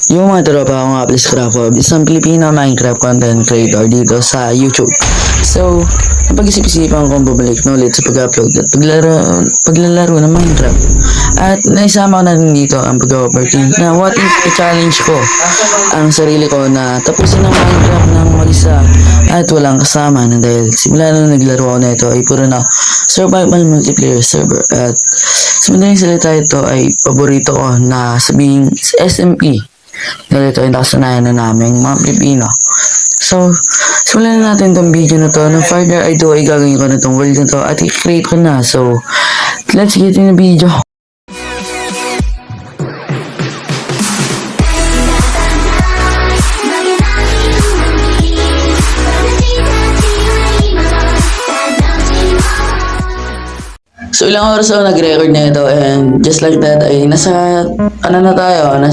Yung mga tropa ko nga please Crafthob, isang Filipino Minecraft content creator dito sa YouTube. So, napag-isip-isipan kong bumalik na ulit sa pag-upload at paglalaro ng Minecraft. At naisama ko na rin dito ang pag-opportunity na what if i-challenge ko ang sarili ko na tapusin ang Minecraft ng mag-isa at walang kasama na dahil simula na naglaro ako na ito ay puro na survival multiplayer server. At sa madaling salita ito ay paborito ko na sabihin SMP. Dahil ito yung nakasanayan na namin mga Pilipino. So, simulan na natin tong video na to. No further ado ay gagawin ko na tong world na to at i-create ko na. So, let's get in the video. So ilang oras ako nag-record na ito and just like that ay nasa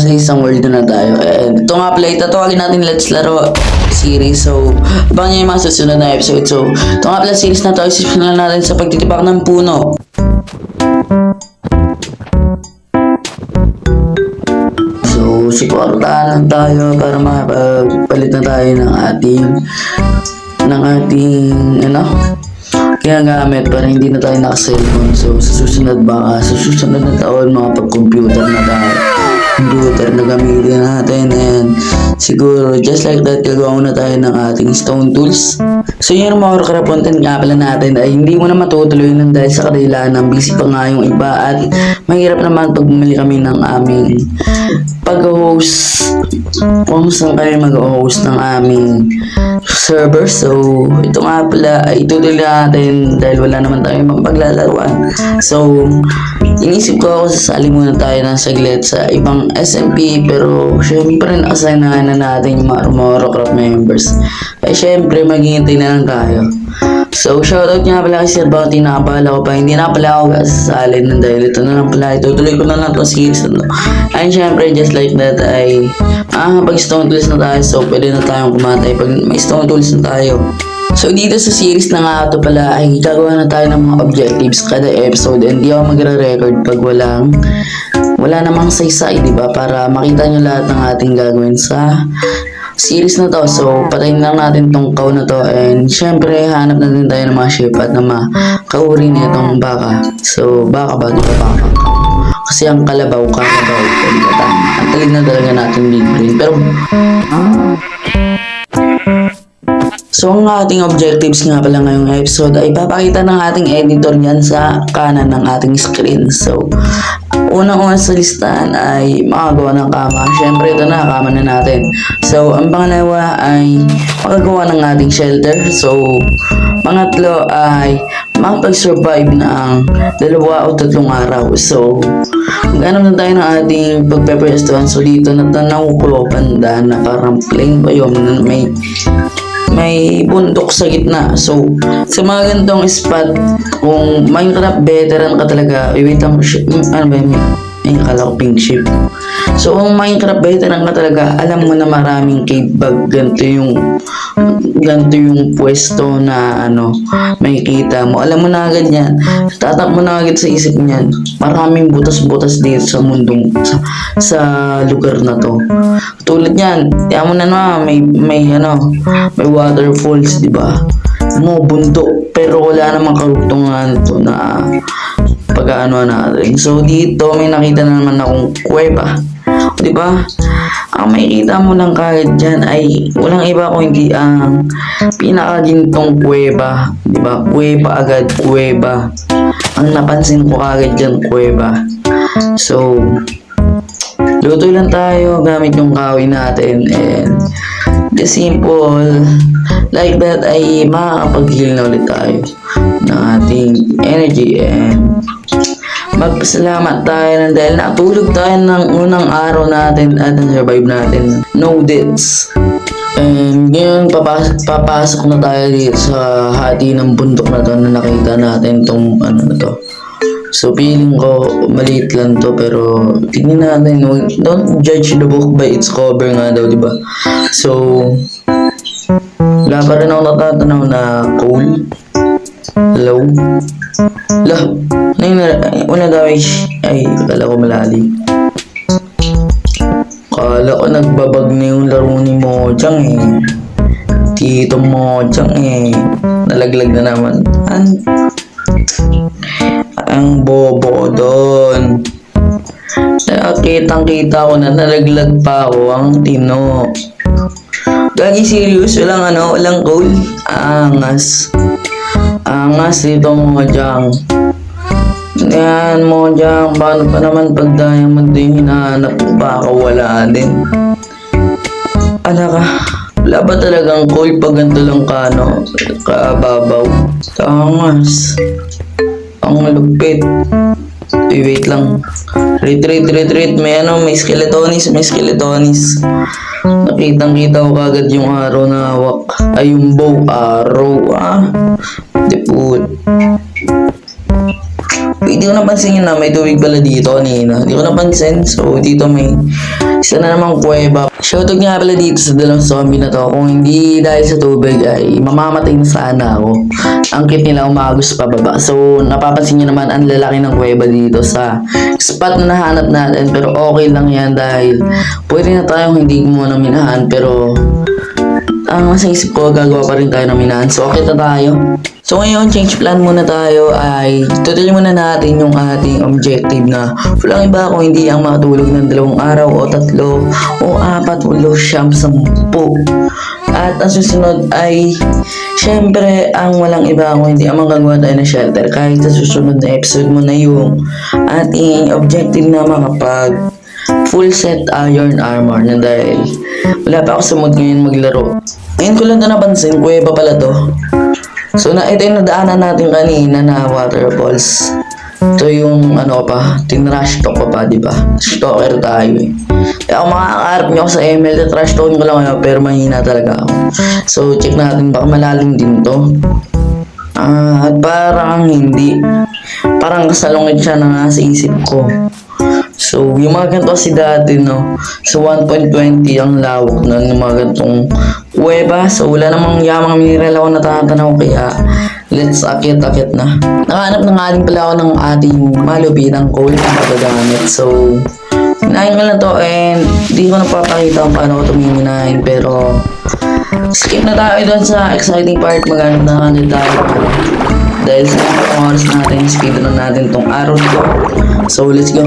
isang world na tayo. And ito nga pala, tatawagin natin Let's Laro series. So abangan nyo yung mga susunod na episode. So ito nga pala series na to, isipan natin sa pagtitipak ng puno. So siportahan lang tayo para makapagpalit na tayo ng ating ginagamit para hindi na tayo naka-cellphone. So sa susunod na taon makapag-computer na tayo. Computer na gamitin natin and siguro just like that gagawa na tayo ng ating stone tools. So yun ang mga crap content nga pala natin ay hindi mo na matutuloy ng dahil sa kadahilan ng busy pa nga yung iba at mahirap naman pag bumili kami ng aming pag-host kung saan kayo mag-host ng aming server. So ito nga pala ay itutuloy natin dahil wala naman tayong mapaglalaruan. So inisip ko ako sasali muna tayo ng saglit sa ibang SMP pero syempre na-assign na natin yung mga Romorocraft members. Ay syempre maghihintay na lang tayo. So shoutout nga pala kay Sir Bounty, nakapala ko pa, hindi na pala ako sasali ng dahil ito na lang pala, itutuloy ko na lang itong series na to. And syempre just like that ay pag stone tools na tayo, so pwede na tayong kumatay pag may stone tools na tayo. So dito sa series na nga ito pala ay gagawa na tayo ng mga objectives kada episode and di ako magre-record pag wala namang saysay, diba? Para makita nyo lahat ng ating gagawin sa series na to. So patayin lang natin tong cow na to and syempre hanap na din tayo ng mga sheep at na makauri na itong baka. So baka ba, diba baka? Kasi ang kalabaw, diba tama? Ang talig na talaga natin big brain. Pero so ang ating objectives nga pala ngayong episode ay papakita ng ating editor yan sa kanan ng ating screen. So unang-una sa listahan ay makagawa ng kama. Syempre ito na, kama na natin. So ang pangalawa ay makagawa ng ating shelter. So pangatlo ay makapag-survive ng 2 o 3 araw. So maghanap na tayo ng ating pagpeprestuhan. So dito natanaw ko banda na parang plain ba yun, may bundok sa gitna. So sa mga ganitong spot, kung Minecraft veteran ka talaga, wait lang, ano ba yun? Ay, akala ko pink ship. So kung Minecraft veteran ka talaga, alam mo na maraming cave bag, ganito yung pwesto na makikita mo. Alam mo na agad yan, tatak mo na agad sa isip niyan, maraming butas-butas dito sa mundong sa lugar na to. Tulad yan, tiyan mo na may waterfalls, diba? Bundok, pero wala namang karugtungan to na pag-ano natin. So dito may nakita na naman akong kuweba, diba? Ang makikita mo lang kagad dyan ay walang iba kung hindi ang pinakagintong kuweba, diba? Kuweba agad, kuweba. Ang napansin ko kagad dyan, kuweba. So luto lang tayo gamit yung kahoy natin and the simple like that ay makakapag-heal na ulit tayo ng ating energy and magpasalamat tayo dahil natulog tayo ng unang araw natin at na-survive natin, no deaths. And ngayon papasok na tayo dito sa hati ng bundok na to na nakita natin tong na to. So feeling ko maliit lang to pero tingnan natin, don't judge the book by its cover nga daw, diba? So wala pa rin ako natatanaw na coal. Hello? Una daw ay akala ko malalim. Kala ko nagbabag na yung laro ni Mojang eh. Tito Mojang eh. Nalaglag na naman. Ang bobo ko doon. Kitang-kita ko na nalaglag pa ako ang tino. Gagi serious, walang goal. Angas. Angas dito Mojang. Yan Mojang, paano pa naman pag diamond yung hinahanap ko, baka wala din. Ka, wala ba talagang goal pag ganito lang kababaw? Angas. Ang lupit. Wait lang. Retreat. May skeletonis. Nakitang-kita ko kagad yung araw na hawak. Ay, yung bow arrow, Diput. Hindi ko napansin yun na may tubig pala dito kanina. Hindi ko napansin. So, dito may isa na namang kuweba. Shoutout nga pala dito sa dalawang zombie na to. Kung hindi dahil sa tubig ay mamamatay na sana ako. Ang cute nila umagos pababa. So, napapansin nyo naman ang lalaki ng kuweba dito sa spot na nahanap natin. Pero okay lang yan dahil pwede na tayong hindi muna minahan. Pero ang nasa isip ko, gagawa pa rin tayo ng minahan. So, okay na tayo. So, ngayon, change plan muna tayo ay tutuloy muna natin yung ating objective na walang iba kung hindi ang makatulog ng 2 araw o 3 o 4 o 10. At ang susunod ay syempre ang walang iba kung hindi ang magagawa tayo ng shelter kahit sa susunod na episode mo na yung ating objective na makapag full set iron armor na dahil wala pa ako sa mood ngayon maglaro. Ngayon ko lang napansin, kuweba pala to. So, ito yung nadaanan natin kanina na waterfalls. Ito yung tinrush talk pa, diba? Stalker tayo eh. Kaya kung makakaharap nyo ako sa ML, trash talking ko lang ngayon, pero mahina talaga ako. So, check natin, baka malalim din to. At parang hindi. Parang kasalungit siya na nga sa isip ko. So, yung mga ganito kasi dati, no? So, 1.20 ang lawak na yung mga ganitong kuweba. So, wala namang yamang mineral ako natatanaw kaya let's akit na. Nakahanap na nga din pala ako ng ating malupitang coal na magagamit. So, hinahin ko lang to and di ko napapakita kung paano ko tumiminahin. Pero, skip na tayo doon sa exciting part. Maghanap na kanil tayo. Dahil sa mga oras natin, speedrun natin tong araw nito. So, let's go.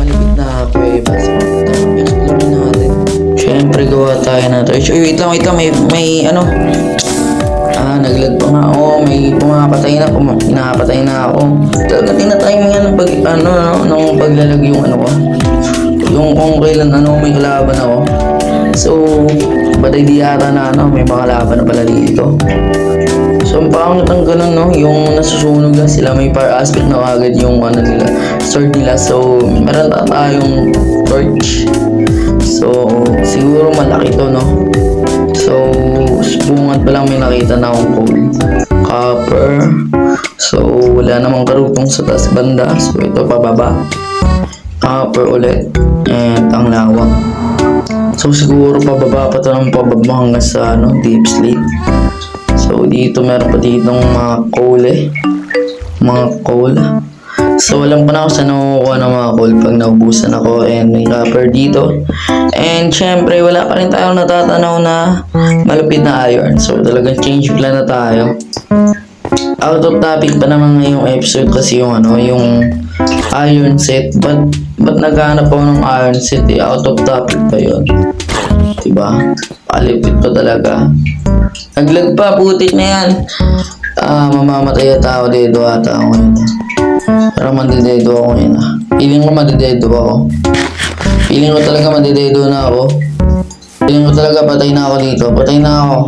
Malapit na kuweba. So, explore natin. Siyempre, gawa tayo na to. Wait lang. May naglag pa nga ako. May pumapatay na. Pinapatay na ako. Talaga tinatime nga ng paglalag yung ko. Yung kung kailan may kalaban ako. So, ba't di yata na may mga laban na pala dito. So, ang pangat ang ganun, yung nasusunog lang sila, may fire aspect na agad yung nila, sword nila. So, meron tayong torch. So, siguro malaki to, So, bungat pa lang may nakita na akong coal. Copper. So, wala namang karugtong sa taas banda. So, ito pababa. Copper ulit. And ang lawak. So, siguro pababa pa ito ng pababa hanggang sa deep sleep. So, dito meron pa ditong mga coal Mga coal. So, alam ko na ako saan nakukuha ng mga coal pag naubusan ako. And may copper dito. And, syempre, wala pa rin tayong natatanaw na malupit na iron. So, talagang change plan na tayo. Out of topic pa naman ngayong episode kasi yung iron set. Ba't naghahanap ako ng iron set Out of topic pa yun. Diba? Palipit pa talaga. Naglag pa, putik na yan. Mamamatay ata ako dito ata ako yun. Pero mandidedo ako yun Feeling ko mandidedo ako. Feeling ko talaga mandidedo na ako. Feeling ko talaga patay na ako dito. Patay na ako.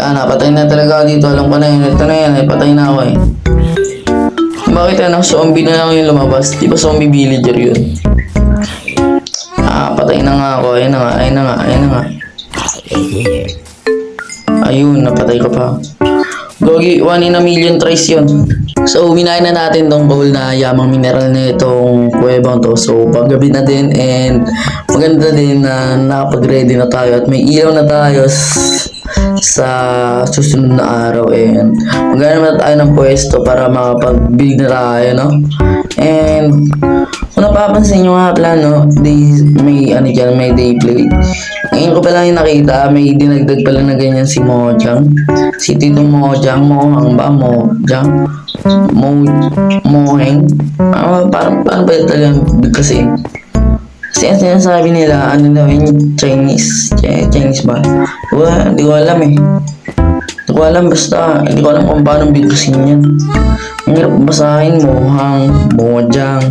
Patay na talaga ako dito. Alam ko na yun. Ito na yan patay na ako Bakit zombie na lang yung lumabas? Di ba zombie villager yun? Patay na nga ako. Ayun na nga. Ayun, napatay ko pa. Gogi, 1 in a million tries yun. So, minahin na natin tong bowl na yamang mineral na itong kuwebang to. So, paggabi na din and maganda din na nakapag-ready na tayo at may ilaw na tayo. sa susunod na araw. And maghanap na tayo ng pwesto para makapag-build na tayo, no? And kung napapansin nyo nga pala, no, may day play. Ngayon ko pa lang yung nakita, may dinagdag pala na ganyan si Mojang. Si Tito Mojang, Mohang ba? Mojang? Moheng? Parang paano ba talagang kasi? Kasi ang sinasabi nila, ano daw yung Chinese ba? Hindi ko alam eh. Hindi ko alam, basta hindi ko alam kung paano bigkasin yan. Ang hirap basahin, Mohang, Mojang,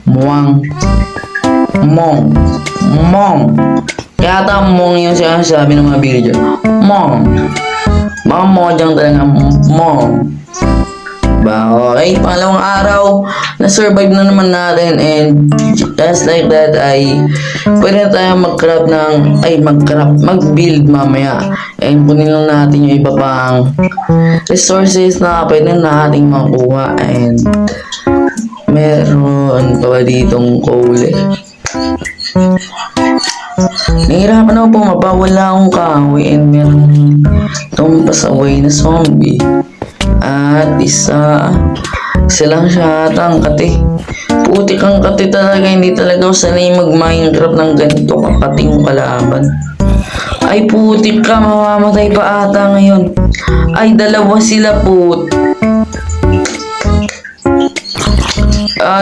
Muang, Mong. Kaya ata Mong yung sinasabi ng mga video. Mong. Mga Mojang talaga, Mong. Ba, okay, pangalawang araw, na-survive na naman natin, and just like that ay pwede na tayo mag-build mamaya, and kunin lang natin yung iba pang resources na pwede nating makuha. And meron pa ba ditong coal eh? Nahihirapan ako bumaba, wala akong kahoy, and meron itong pasaway na zombie. At isa lang siya ata ang kati. Putik ang kati talaga, hindi talaga ako sanay mag-Minecraft ng ganito kakating kalaban. Ay putik ka, mamamatay pa ata ngayon. Ay dalawa sila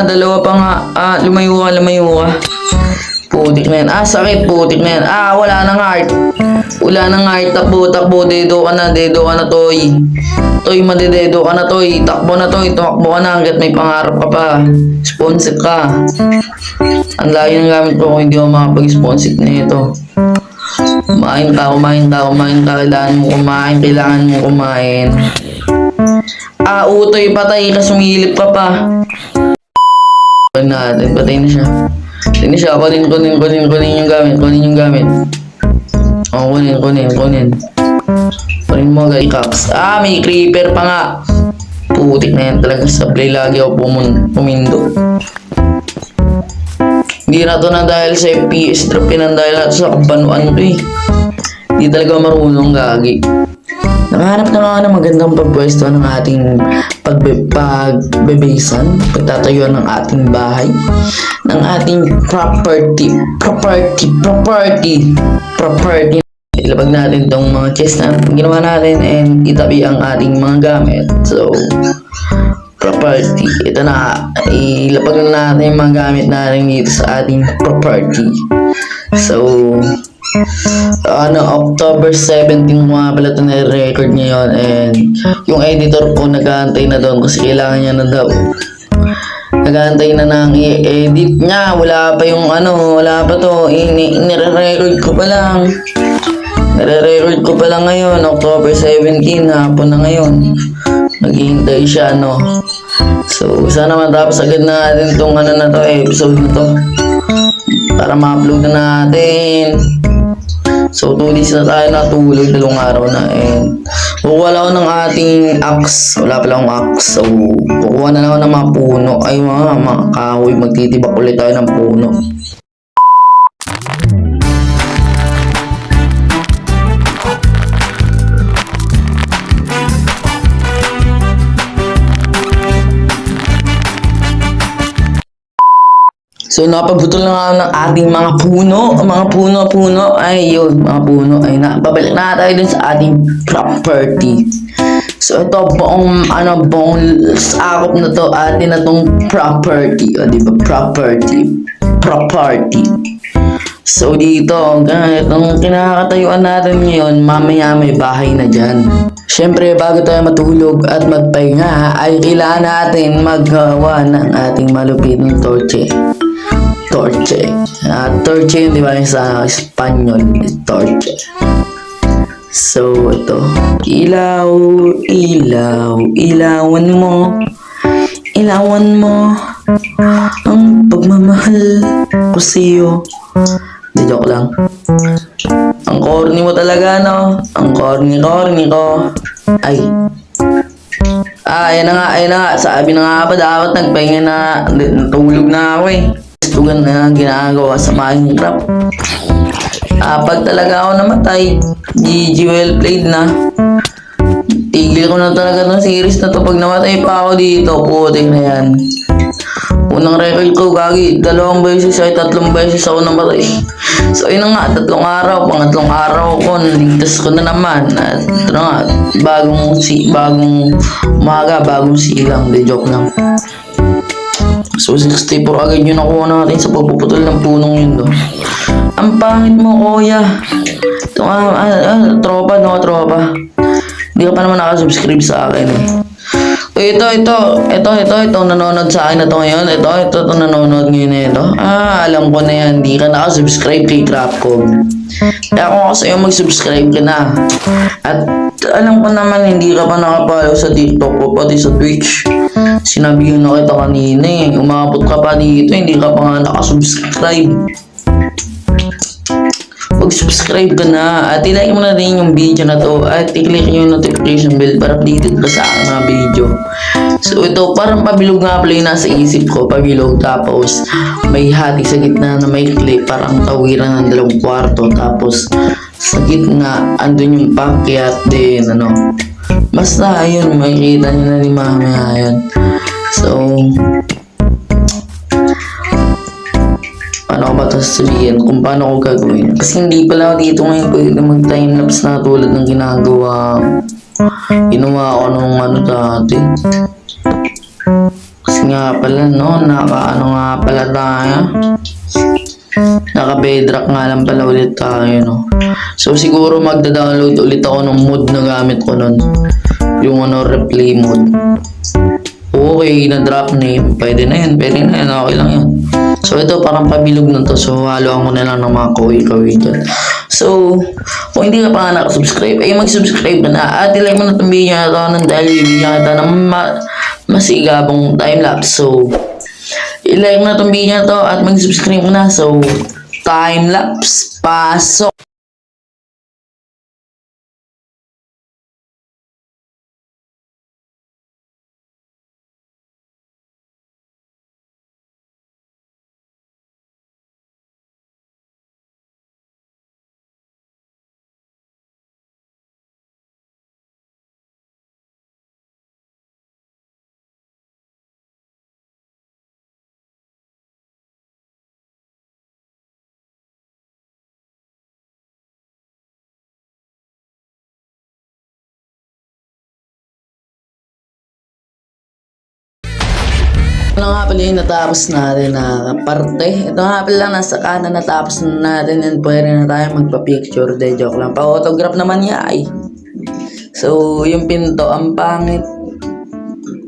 dalawa pa nga. Lumayo ka. Putik na yan. Sakit, putik na yan. Wala nang heart. Takbo, dedo ka na, Toy. Toy, madededo ka na, Toy. Takbo ka na hanggat may pangarap ka pa. Sponsor ka. Ang layo ng gamit ko kung hindi ako makapag-sponsor na ito. Kumain ka. Kailangan mo kumain. Utoy, patay ka, sumilip ka pa. Patay na siya. Kunin yung gamit. Kunin mo guys, Caps. May creeper pa nga. Putik na yan talaga, sablay lagi ako pumindo. Hindi na to na dahil sa FPS drop, yan dahil na sa kabanuan ko eh. Hindi talaga marunong gagi. Nakahanap na nga ng magandang pagpwesto ng ating pagbebasean, pagtatayuan ng ating bahay, ng ating property. Ilabag natin itong mga chest na ginawa natin, and itabi ang ating mga gamit. So, property. Ito na, ilapag na natin yung mga gamit natin dito sa ating property. So, October 17 mga pala ito na-record ngayon, and yung editor ko nag-aantay na doon kasi kailangan niya na daw. Nag-aantay na ng i-edit niya. Wala pa to. Nire-record ko pa lang ngayon, October 17, hapon na ngayon. Naghihintay siya, no? So, sana matapos agad na natin itong episode na to. Para ma-upload na natin. So, 2 days na tayo natulog, 2 araw na. And kukuha lang ako ng ating axe. Wala pala akong axe. So, kukuha na lang ako ng mga puno. Ay, mga kahoy. Magtitibak ulit tayo ng puno. So, napagputol na nga ng ating mga puno. Ay, babalik na tayo dun sa ating property. So, ito buong sakop na to, atin na tong property. O, diba? Property. So, dito, itong kinakatayuan natin ngayon, mamaya may bahay na dyan. Siyempre, bago tayo matulog at magpahinga, ay kailangan natin maggawa ng ating malupitong torche. Torche, di ba yung sa Espanyol? Torche. So, ito. Ilawan mo ang pagmamahal ko sa'yo. Di, joke lang. Ang corny mo talaga, no? Ang corny ko. Ay. Ayan na nga. Sabi na nga ba, dapat nagpahinga na. Natulog na ako eh. tugan na ginagawa sa Minecraft. Pag talaga ako namatay, GG well played na. Tigil ko na talaga ng series na to. Pag namatay pa ako dito, putik na yan. Unang record ko, gagi, 2 beses ay 3 beses ako namatay. So yun na nga, 3 araw, pangatlong araw ko, naligtas ko na naman. At ito na nga, bagong umaga, bagong silang, de joke lang. So 64 agad yun nakuha natin sa pagpuputol ng punong yun do. Ang pangit mo, kuya. Ito nga, tropa. Hindi ka pa naman nakasubscribe sa akin eh. Ito, nanonood sa akin na to ngayon. Ito, nanonood ngayon na ito. Alam ko na yan, hindi ka nakasubscribe kay Crapcog. Kaya kung ako sa'yo mag-subscribe ka na. At alam ko naman, hindi ka pa nakapalaw sa TikTok o pati sa Twitch. Sinabihan na kita kanina eh. Umabot ka pa dito, hindi ka pa nga nakasubscribe. Mag-subscribe ka na at i-like mo na rin yung video na to at i-click yung notification bell para updated ka sa aking mga video. So ito parang pabilog nga pala yung nasa isip ko, pabilog, tapos may hati sa gitna na may clip, parang tawiran ng 2 kwarto, tapos sa gitna andun yung pakyat din basta ayun, makikita nyo na rin mamaya yun. So paano ko ba ito sasabihin kung paano ko gagawin? Kasi hindi pala ako dito ngayon pwede mag-timelapse na tulad ng ginawa ko nung dati. Kasi nga pala nga pala tayo. Naka-bedrock nga lang pala ulit tayo So siguro magda-download ulit ako ng mod na gamit ko nun. Yung replay mode. Okay, na-drop name. Pwede na yun, okay lang yun. So ito parang pabilog na to. So haluan ko na lang ng mga kawi-kawi dyan. So kung hindi ka pa nga nakasubscribe, ay mag-subscribe ka na. At i-like mo na itong video na to nang dahil bibigyan kita ng masigabong timelapse. So i-like mo na itong video na to at mag-subscribe ka na. So timelapse, pasok! Ano nga pala yung natapos natin na parte. Ito nga pala nasa kanan natapos na natin and pwede na tayo magpa-picture. De joke lang. Pa-autograph naman niya ay. So yung pinto ang pangit.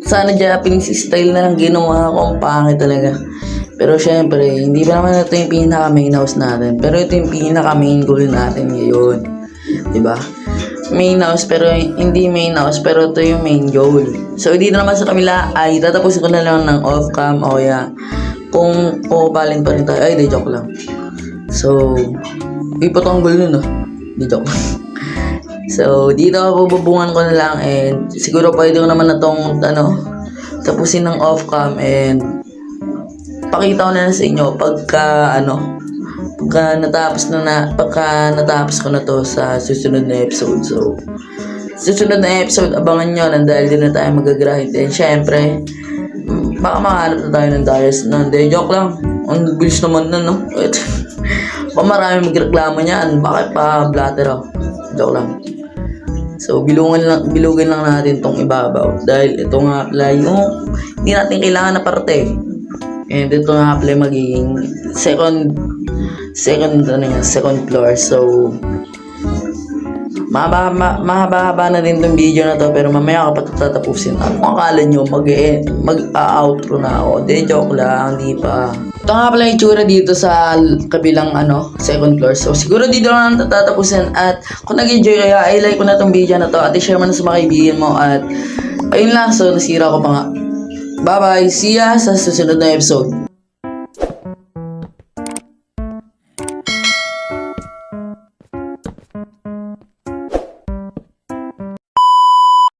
Sana Japanese style na lang ginawa ko. Ang pangit talaga. Pero syempre hindi pa naman ito yung pinaka main house natin. Pero ito yung pinaka main goal natin ngayon. Diba? Main house pero hindi main house pero ito yung main goal. So dito naman sa kabila ay tatapusin ko na lang ng off cam o kung pupalin pa rin tayo. Ay, di joke lang. So ipatanggol nun di joke. So dito bububungan ko na lang and siguro pwede ko naman na tong tapusin ng off cam and pakita ko na sa inyo pagka natapos ko na to sa susunod na episode. So susunod na episode abangan nyo dahil din na tayo mag-grind and syempre baka makahanap na tayo ng dias de joke lang. Ang bilis naman baka marami magreklamo niyan, bakit pa blatter joke lang. So bilugan lang natin tong ibabaw dahil ito nga pala yung hindi natin kailangan na parte. And ito nga pala magiging second floor. So mahaba na din tong video na to pero mamaya ka pa tatapusin. Kung akala nyo mag-outro na ako, de joke lang, di pa. Ito nga pala yung itsura dito sa kabilang second floor. So siguro dito lang tatapusin at kung nag-enjoy kaya ay like ko na tong video na to at i-share mo na sa mga kaibigan mo at ayun lang. So nasira ko pa nga. Bye bye, see ya sa susunod na episode.